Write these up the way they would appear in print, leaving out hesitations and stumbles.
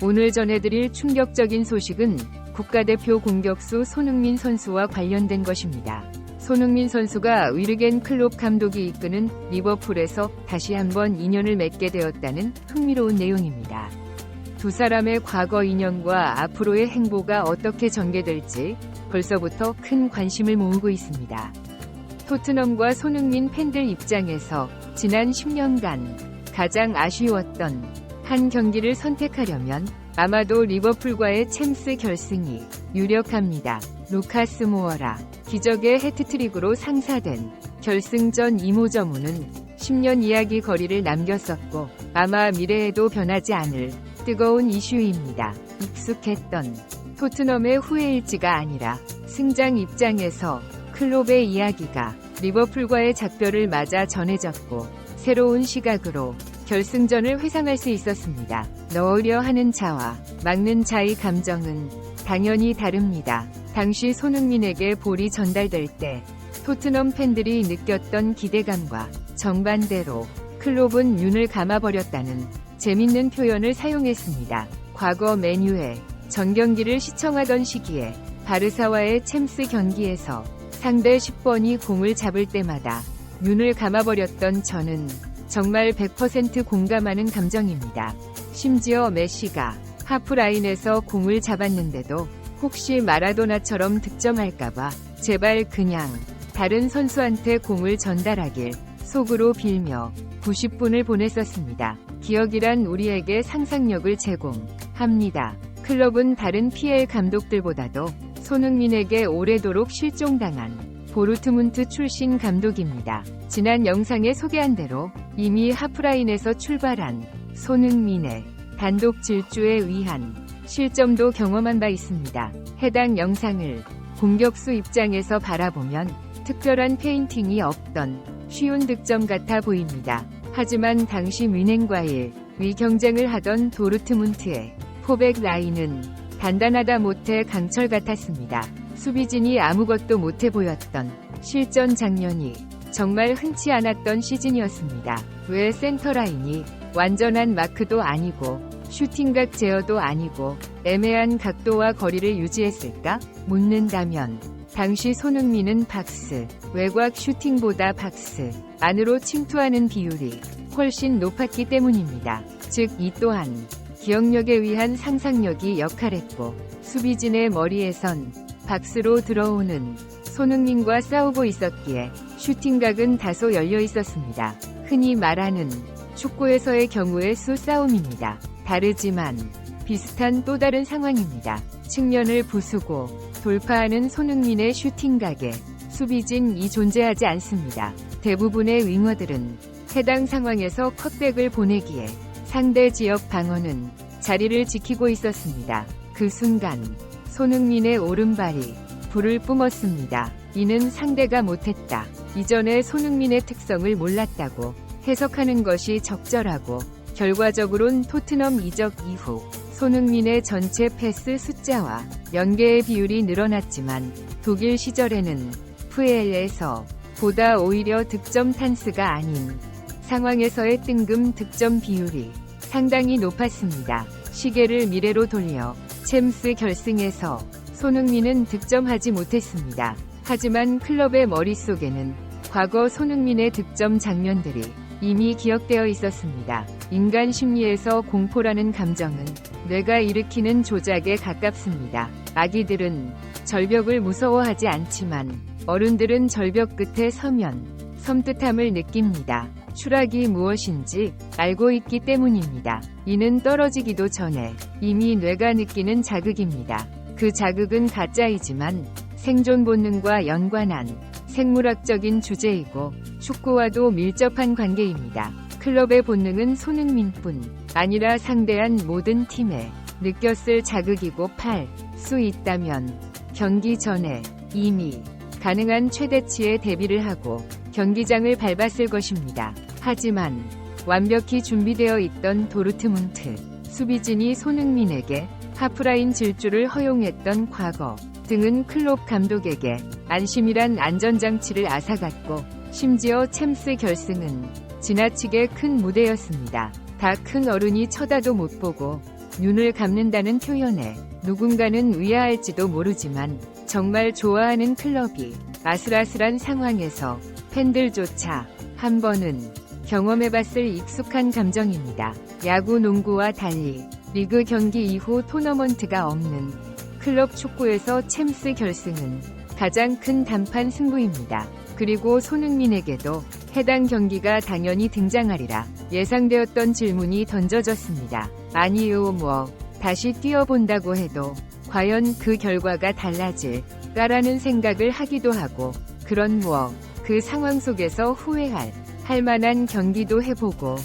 오늘 전해드릴 충격적인 소식은 국가대표 공격수 손흥민 선수와 관련된 것입니다. 손흥민 선수가 위르겐 클롭 감독이 이끄는 리버풀에서 다시 한번 인연을 맺게 되었다는 흥미로운 내용입니다. 두 사람의 과거 인연과 앞으로의 행보가 어떻게 전개될지 벌써부터 큰 관심을 모으고 있습니다. 토트넘과 손흥민 팬들 입장에서 지난 10년간 가장 아쉬웠던 한 경기를 선택하려면 아마도 리버풀과의 챔스 결승이 유력합니다. 루카스 모어라 기적의 해트트릭으로 상사된 결승전 이모저무는 10년 이야기 거리를 남겼었고 아마 미래에도 변하지 않을 뜨거운 이슈입니다. 익숙했던 토트넘의 후회일지가 아니라 승장 입장에서 클롭의 이야기가 리버풀과의 작별을 맞아 전해졌고 새로운 시각으로 결승전을 회상할 수 있었습니다. 넣으려 하는 자와 막는 자의 감정은 당연히 다릅니다. 당시 손흥민에게 볼이 전달될 때 토트넘 팬들이 느꼈던 기대감과 정반대로 클롭은 눈을 감아버렸다는 재밌는 표현을 사용했습니다. 과거 맨유의 전 경기를 시청하던 시기에 바르사와의 챔스 경기에서 상대 10번이 공을 잡을 때마다 눈을 감아버렸던 저는 정말 100% 공감하는 감정입니다. 심지어 메시가 하프라인에서 공을 잡았는데도 혹시 마라도나처럼 득점할까봐 제발 그냥 다른 선수한테 공을 전달하길 속으로 빌며 90분을 보냈었습니다. 기억이란 우리에게 상상력을 제공합니다. 클럽은 다른 PL 감독들보다도 손흥민에게 오래도록 실종당한 보르트문트 출신 감독입니다. 지난 영상에 소개한 대로 이미 하프라인에서 출발한 손흥민의 단독 질주에 의한 실점도 경험한 바 있습니다. 해당 영상을 공격수 입장에서 바라보면 특별한 페인팅이 없던 쉬운 득점 같아 보입니다. 하지만 당시 뮌헨과 1위 경쟁을 하던 도르트문트의 포백 라인은 단단하다 못해 강철 같았습니다. 수비진이 아무것도 못해 보였던 실전 장면이 정말 흔치 않았던 시즌이었습니다. 왜 센터라인이 완전한 마크도 아니고 슈팅각 제어도 아니고 애매한 각도와 거리를 유지했을까? 묻는다면 당시 손흥민은 박스 외곽 슈팅보다 박스 안으로 침투하는 비율이 훨씬 높았기 때문입니다. 즉 이 또한 기억력에 의한 상상력이 역할했고 수비진의 머리에선 박스로 들어오는 손흥민과 싸우고 있었기에 슈팅각은 다소 열려 있었습니다. 흔히 말하는 축구에서의 경우의 수싸움입니다. 다르지만 비슷한 또 다른 상황입니다. 측면을 부수고 돌파하는 손흥민의 슈팅각에 수비진이 존재하지 않습니다. 대부분의 윙어들은 해당 상황에서 컷백을 보내기에 상대 지역 방어는 자리를 지키고 있었습니다. 그 순간 손흥민의 오른발이 불을 뿜었습니다. 이는 상대가 못했다. 이전에 손흥민의 특성을 몰랐다고 해석하는 것이 적절하고 결과적으론 토트넘 이적 이후 손흥민의 전체 패스 숫자와 연계의 비율이 늘어났지만 독일 시절에는 FAL에서 보다 오히려 득점 찬스가 아닌 상황에서의 뜬금 득점 비율이 상당히 높았습니다. 시계를 미래로 돌려 챔스 결승에서 손흥민은 득점하지 못했습니다. 하지만 클럽의 머릿속에는 과거 손흥민의 득점 장면들이 이미 기억되어 있었습니다. 인간 심리에서 공포라는 감정은 뇌가 일으키는 조작에 가깝습니다. 아기들은 절벽을 무서워하지 않지만 어른들은 절벽 끝에 서면 섬뜩함을 느낍니다. 추락이 무엇인지 알고 있기 때문입니다. 이는 떨어지기도 전에 이미 뇌가 느끼는 자극입니다. 그 자극은 가짜이지만 생존 본능과 연관한 생물학적인 주제이고 축구와도 밀접한 관계입니다. 클럽의 본능은 손흥민뿐 아니라 상대한 모든 팀에 느꼈을 자극이고 팔 수 있다면 경기 전에 이미 가능한 최대치의 대비를 하고 경기장을 밟았을 것입니다. 하지만 완벽히 준비되어 있던 도르트문트 수비진이 손흥민에게 하프라인 질주를 허용했던 과거 등은 클롭 감독에게 안심이란 안전장치를 앗아갔고 심지어 챔스 결승은 지나치게 큰 무대였습니다. 다 큰 어른이 쳐다도 못 보고 눈을 감는다는 표현에 누군가는 의아할지도 모르지만 정말 좋아하는 클럽이 아슬아슬한 상황에서 팬들조차 한 번은 경험해봤을 익숙한 감정입니다. 야구, 농구와 달리 리그 경기 이후 토너먼트가 없는 클럽 축구에서 챔스 결승은 가장 큰 단판 승부입니다. 그리고 손흥민에게도 해당 경기가 당연히 등장하리라 예상되었던 질문이 던져졌습니다. 아니요, 다시 뛰어본다고 해도 과연 그 결과가 달라질까라는 생각을 하기도 하고, 그런 그 상황 속에서 할 만한 경기도 해보고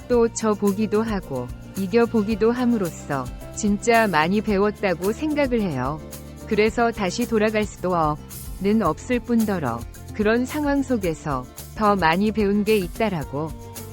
또 져보기도 하고 이겨보기도 함으로써 진짜 많이 배웠다고 생각을 해요. 그래서 다시 돌아갈 수도 는 없을 뿐더러 그런 상황 속에서 더 많이 배운 게 있다라고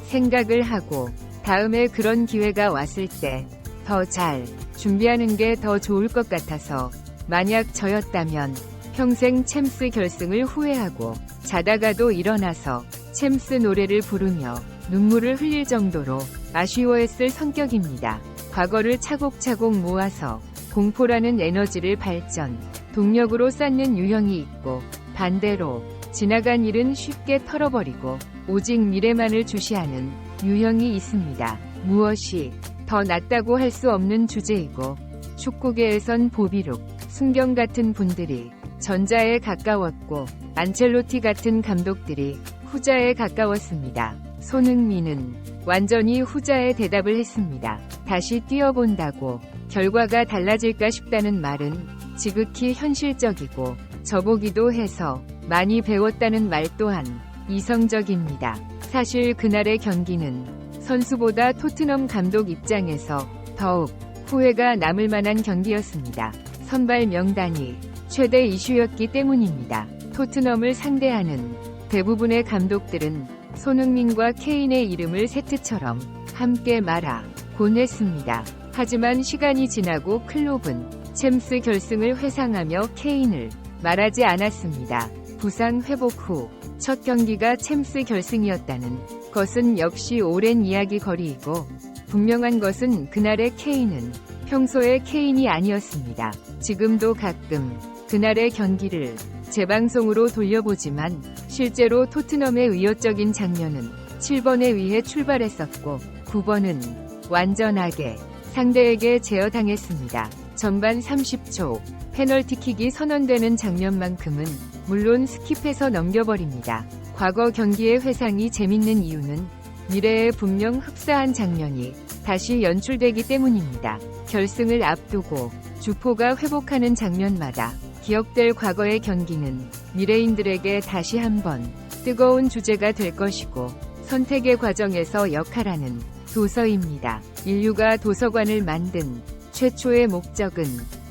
생각을 하고 다음에 그런 기회가 왔을 때 더 잘 준비하는 게 더 좋을 것 같아서, 만약 저였다면 평생 챔스 결승을 후회하고 자다가도 일어나서 챔스 노래를 부르며 눈물을 흘릴 정도로 아쉬워했을 성격입니다. 과거를 차곡차곡 모아서 공포라는 에너지를 발전, 동력으로 쌓는 유형이 있고, 반대로 지나간 일은 쉽게 털어버리고 오직 미래만을 주시하는 유형이 있습니다. 무엇이 더 낫다고 할 수 없는 주제이고, 축구계에선 보비룩, 순경 같은 분들이 전자에 가까웠고 안첼로티 같은 감독들이 후자에 가까웠습니다. 손흥민은 완전히 후자에 대답을 했습니다. 다시 뛰어본다고 결과가 달라질까 싶다는 말은 지극히 현실적이고 저보기도 해서 많이 배웠다는 말 또한 이성적입니다. 사실 그날의 경기는 선수보다 토트넘 감독 입장에서 더욱 후회가 남을 만한 경기였습니다. 선발 명단이 최대 이슈였기 때문입니다. 토트넘을 상대하는 대부분의 감독들은 손흥민과 케인의 이름을 세트처럼 함께 말하곤 했습니다. 하지만 시간이 지나고 클롭은 챔스 결승을 회상하며 케인을 말하지 않았습니다. 부상 회복 후 첫 경기가 챔스 결승이었다는 것은 역시 오랜 이야기거리이고, 분명한 것은 그날의 케인은 평소의 케인이 아니었습니다. 지금도 가끔 그날의 경기를 재방송으로 돌려보지만 실제로 토트넘의 위협적인 장면은 7번에 의해 출발했었고 9번은 완전하게 상대에게 제어당했습니다. 전반 30초 페널티킥이 선언되는 장면만큼은 물론 스킵해서 넘겨버립니다. 과거 경기의 회상이 재밌는 이유는 미래에 분명 흡사한 장면이 다시 연출되기 때문입니다. 결승을 앞두고 주포가 회복하는 장면마다 기억될 과거의 경기는 미래인들에게 다시 한번 뜨거운 주제가 될 것이고, 선택의 과정에서 역할하는 도서입니다. 인류가 도서관을 만든 최초의 목적은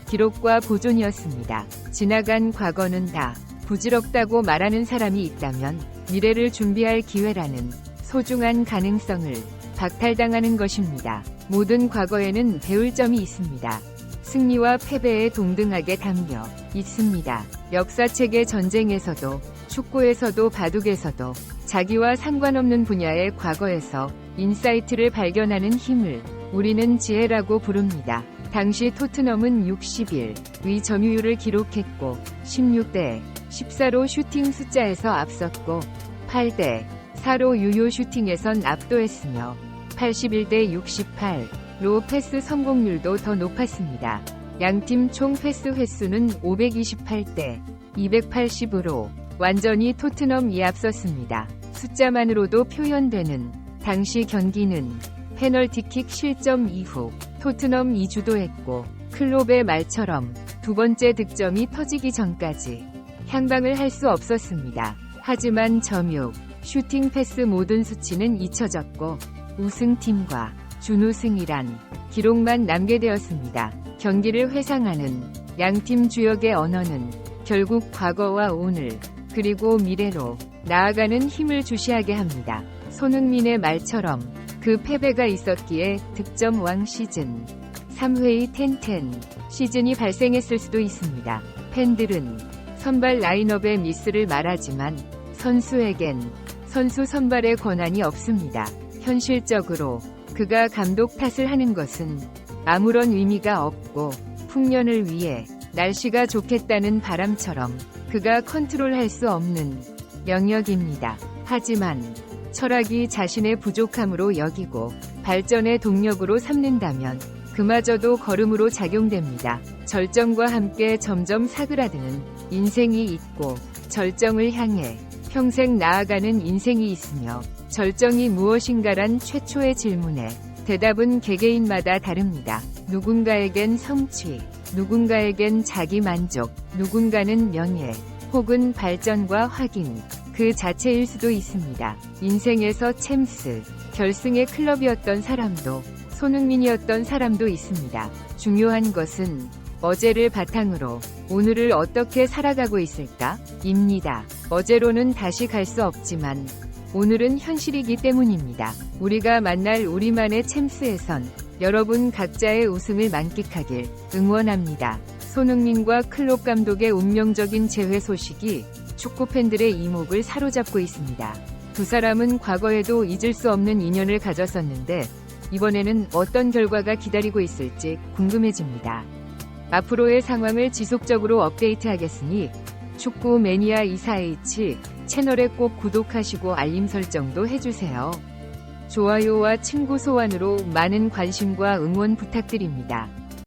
기록과 보존이었습니다. 지나간 과거는 다 부질없다고 말하는 사람이 있다면 미래를 준비할 기회라는 소중한 가능성을 박탈당하는 것입니다. 모든 과거에는 배울 점이 있습니다. 승리와 패배에 동등하게 담겨 있습니다. 역사책의 전쟁에서도, 축구에서도, 바둑에서도 자기와 상관없는 분야의 과거에서 인사이트를 발견하는 힘을 우리는 지혜라고 부릅니다. 당시 토트넘은 60일 점유율을 기록했고 16대 14로 슈팅 숫자에서 앞섰고 8대 4로 유효 슈팅에선 압도했으며 81대 68로 패스 성공률도 더 높았습니다. 양팀 총 패스 횟수는 528대 280으로 완전히 토트넘이 앞섰습니다. 숫자만으로도 표현되는 당시 경기는 페널티킥 실점 이후 토트넘이 주도했고, 클롭의 말처럼 두 번째 득점이 터지기 전까지 향방을 할 수 없었습니다. 하지만 점유, 슈팅, 패스 모든 수치는 잊혀졌고 우승팀과 준우승이란 기록만 남게 되었습니다. 경기를 회상하는 양팀 주역의 언어는 결국 과거와 오늘, 그리고 미래로 나아가는 힘을 주시하게 합니다. 손흥민의 말처럼 그 패배가 있었기에 득점 왕 시즌 3회의 10-10 시즌이 발생했을 수도 있습니다. 팬들은 선발 라인업의 미스를 말하지만 선수에겐 선수 선발의 권한이 없습니다. 현실적으로 그가 감독 탓을 하는 것은 아무런 의미가 없고 풍년을 위해 날씨가 좋겠다는 바람처럼 그가 컨트롤할 수 없는 영역입니다. 하지만 철학이 자신의 부족함으로 여기고 발전의 동력으로 삼는다면 그마저도 걸음으로 작용됩니다. 절정과 함께 점점 사그라드는 인생이 있고 절정을 향해 평생 나아가는 인생이 있으며 절정이 무엇인가란 최초의 질문에 대답은 개개인마다 다릅니다. 누군가에겐 성취, 누군가에겐 자기 만족, 누군가는 명예, 혹은 발전과 확인, 그 자체일 수도 있습니다. 인생에서 챔스, 결승의 클럽이었던 사람도 손흥민이었던 사람도 있습니다. 중요한 것은 어제를 바탕으로 오늘을 어떻게 살아가고 있을까? 입니다. 어제로는 다시 갈 수 없지만 오늘은 현실이기 때문입니다. 우리가 만날 우리만의 챔스에선 여러분 각자의 우승을 만끽하길 응원합니다. 손흥민과 클롭 감독의 운명적인 재회 소식이 축구 팬들의 이목을 사로잡고 있습니다. 두 사람은 과거에도 잊을 수 없는 인연을 가졌었는데 이번에는 어떤 결과가 기다리고 있을지 궁금해집니다. 앞으로의 상황을 지속적으로 업데이트하겠으니 축구 매니아 24H 채널에 꼭 구독하시고 알림 설정도 해주세요. 좋아요와 친구 소환으로 많은 관심과 응원 부탁드립니다.